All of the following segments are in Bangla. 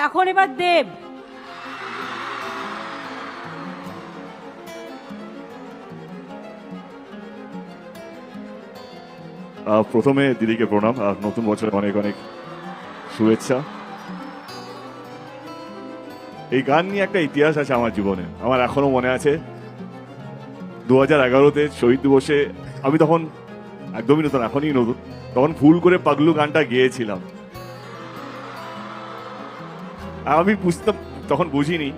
এখন এবার দেব। প্রথমে দিদিকে প্রণাম আর নতুন বছরে অনেক অনেক শুভেচ্ছা। এই গান নিয়ে একটা ইতিহাস আছে আমার জীবনে, আমার এখনো মনে আছে 2011-তে শহীদ দিবসে আমি তখন একদমই নতুন, এখনই নতুন, তখন ভুল করে পাগলু গানটা গেয়েছিলাম। আমি বুঝতাম, তখন বুঝিনি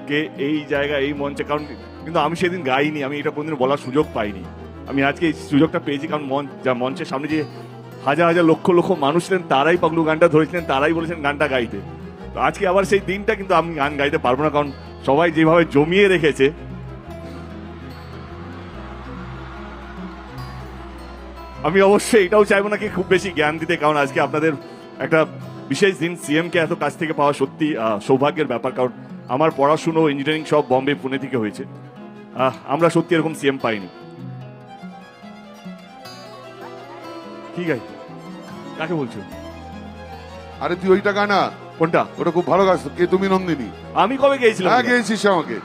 কে এই জায়গা এই মঞ্চে, কারণ কিন্তু আমি সেদিন গাইনি, আমি এটা কোনদিন বলার সুযোগ পাইনি। আমি আজকে এই সুযোগটা পেয়েছি কারণ মঞ্চের সামনে যে হাজার হাজার লক্ষ লক্ষ মানুষ ছিলেন তারাই পাগলু গানটা ধরেছিলেন, তারাই বলেছেন গানটা গাইতে। তো আজকে আবার সেই দিনটা কিন্তু আমি গান গাইতে পারবো না, কারণ সবাই যেভাবে জমিয়ে রেখেছে। আমি অবশ্যই এটাও চাইবো না কি খুব বেশি জ্ঞান দিতে, কারণ আজকে আপনাদের একটা বিশেষ দিন, সিএম কে এত কাছ থেকে পাওয়া সত্যি সৌভাগ্যের ব্যাপার। কারণ আমার পড়াশুনো ইঞ্জিনিয়ারিং সব বম্বে পুনে থেকে হয়েছে, আমরা সত্যি এরকম সিএম পাইনি। ঠিক আছে, কাকে বলছো? আরে তুই ওইটা গানা, কোনটা? ওটা খুব ভালো গাছ। কে তুমি নন্দিনী? আমি কবে গেছিলাম? হ্যাঁ গেয়েছিস আমাকে।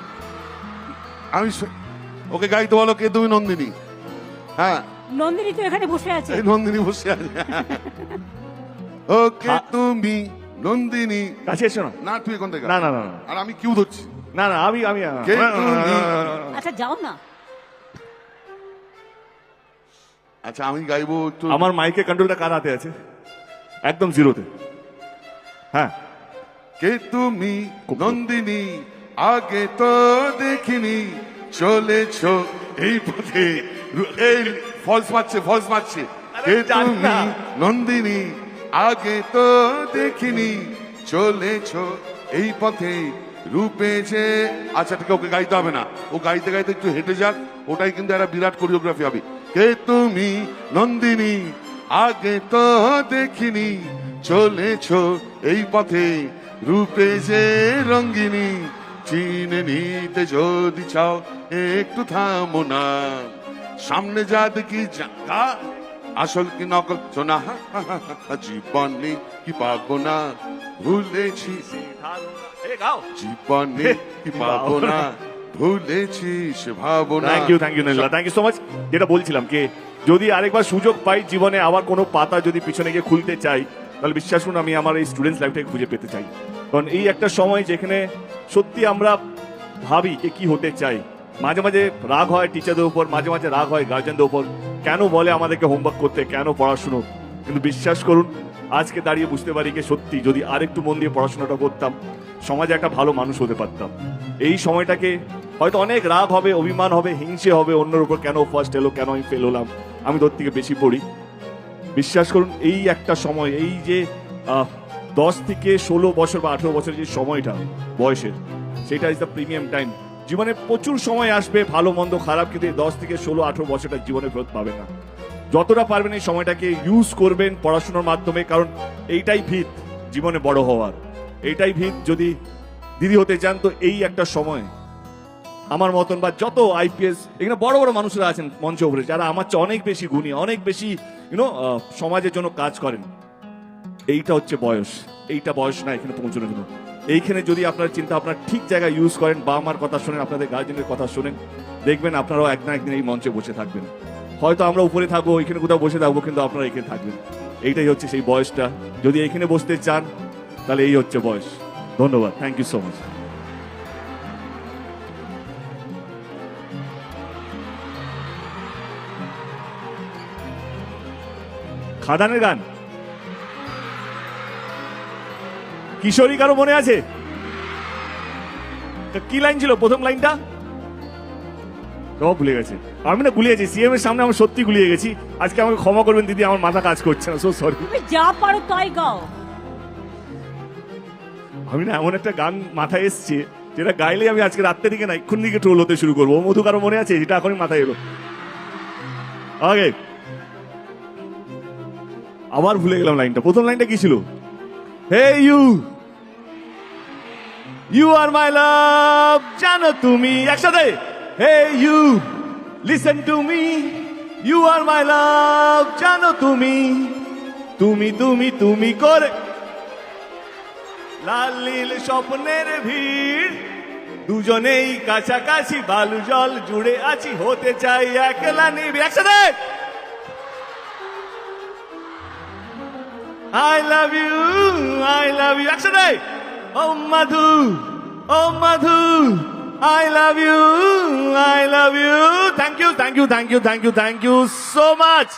ওকে গাইতে বলো, কে তুমি নন্দিনী। হ্যাঁ নন্দিনী তো এখানে বসে আছে। এই নন্দিনী বসে আছে। ওকে তুমি নন্দিনী। কাছে এসো না। না তুই এখান থেকে না না না না। আর আমি কিউ ধরছি। না না, আমি আমি কে তুমি? আচ্ছা যাও না। আচ্ছা আমি গাইবো একটু। আমার মাইকের কন্ট্রোলটা কার হাতে আছে? একদম জিরোতে। হ্যাঁ। কে তুমি নন্দিনী, আগে তো দেখিনি, চলেছ এই পথে। এই ফলস মারছে, ফলস মারছে। কে জানি তুমি না। নন্দিনী, আগে তো দেখিনি, চলেছ এই পথে, রূপে যে। আচ্ছা ঠিক, ওকে গাইতে হবে না, ও গাইতে গাইতে একটু হেঁটে যাক, ওটাই কিন্তু একটা বিরাট কোরিওগ্রাফি হবে। কে তুমি নন্দিনী, আগে তো দেখিনি, চলেছ এই পথে, রূপে যে রঙ্গিনী, চিনে নিতে যদি চাও একটু থামো না, সামনে যা দেখি জায়গা, আসল কি নকল শোনা, জীবনে কি পাবো না, ভুলেছি জীবনে কি পাবো না, ভুলেছিস ভাবনা। Thank you Neela, thank you so much. যেটা বলছিলাম কি, যদি আরেকবার সুযোগ পাই জীবনে, আবার কোনো পাতা যদি পিছনে গিয়ে খুলতে চাই, তাহলে বিশ্বাস করুন আমি আমার এই স্টুডেন্টস লাইফটাকে খুঁজে পেতে চাই। কারণ এই একটা সময় যেখানে সত্যি আমরা ভাবি যে কি হতে চাই। মাঝে মাঝে রাগ হয় টিচারদের উপর, মাঝে মাঝে রাগ হয় গার্জেনদের উপর, কেন বলে আমাদেরকে হোমওয়ার্ক করতে, কেন পড়াশুনো। কিন্তু বিশ্বাস করুন আজকে দাঁড়িয়ে বুঝতে পারি যে সত্যি যদি আরেকটু মন দিয়ে পড়াশোনাটা করতাম, সমাজে একটা ভালো মানুষ হতে পারতাম। এই সময়টাকে হয়তো অনেক রাগ হবে, অভিমান হবে, হিংসে হবে অন্যের উপর, কেন ফার্স্ট এলো, কেন আমি ফেল হলাম, আমি তোর থেকে বেশি পড়ি। বিশ্বাস করুন এই একটা সময়, এই যে 10 থেকে 16 বছর বা 18 বছরের যে সময়টা বয়সের, সেটা ইজ দ্য প্রিমিয়াম টাইম। জীবনে প্রচুর সময় আসবে, ভালো মন্দ খারাপ, কিন্তু 10 থেকে 16, 18 বছরটা জীবনে ফেরত পাবে না। যতটা পারবেন এই সময়টাকে ইউজ করবেন পড়াশোনার মাধ্যমে, কারণ এইটাই ভিত জীবনে বড় হওয়ার, এইটাই ভিত। যদি দিদি হতে চান তো এই একটা সময়, আমার মতন বা যত আইপিএস এখানে বড় বড় মানুষরা আছেন মঞ্চে উপরে, যারা আমার চেয়ে অনেক বেশি গুণী, অনেক বেশি সমাজের জন্য কাজ করেন, এইটা হচ্ছে বয়স। এইটা বয়স না এখানে পৌঁছানোর জন্য। এইখানে যদি আপনার চিন্তা আপনার ঠিক জায়গায় ইউজ করেন, বাবা মার কথা শোনেন, আপনাদের গার্জেনের কথা শোনেন, দেখবেন আপনারাও এক না একদিন এই মঞ্চে বসে থাকবেন। হয়তো আমরা উপরে থাকবো, এখানে কোথাও বসে থাকবো, কিন্তু আপনারা এখানে থাকবেন। এইটাই হচ্ছে সেই বয়সটা। যদি এখানে বসতে চান তাহলে এই হচ্ছে বয়স। ধন্যবাদ, থ্যাংক ইউ সো মাচ। খাদানের গান কিশোরী কারো মনে আছে? কি লাইন ছিল প্রথম লাইনটা? সব ভুলে গেছে। আমি না গুলিয়ে গেছি, সিএম এর সামনে আমি সত্যি গুলিয়ে গেছি। আজকে আমাকে ক্ষমা করবেন দিদি, আমার মাথা কাজ করছে না, সো সরি। তুমি যা পারো তাই গাও। আমি না এমন একটা গান মাথায় এসছে যেটা গাইলে আমি আজকে রাত্রে দিকে না এক্ষুন দিকে ট্রোল হতে শুরু করবো। মধু কারো মনে আছে? এটা এখনই মাথায় এলো। আগে আবার ভুলে গেলাম লাইনটা। প্রথম লাইনটা কি ছিল? হে you, you are my love, জানো তুমি, একসাথে। Hey you, listen to me, you are my love, জানো তুমি, তুমি তুমি তুমি করে লাল নীল স্বপ্নের ভিড় দুজনেই কাছাকাছি বালু জল জুড়ে আছি হতে চাই একলা নিবি একসাথে I love you একসাথে ও মধু I love you thank you so much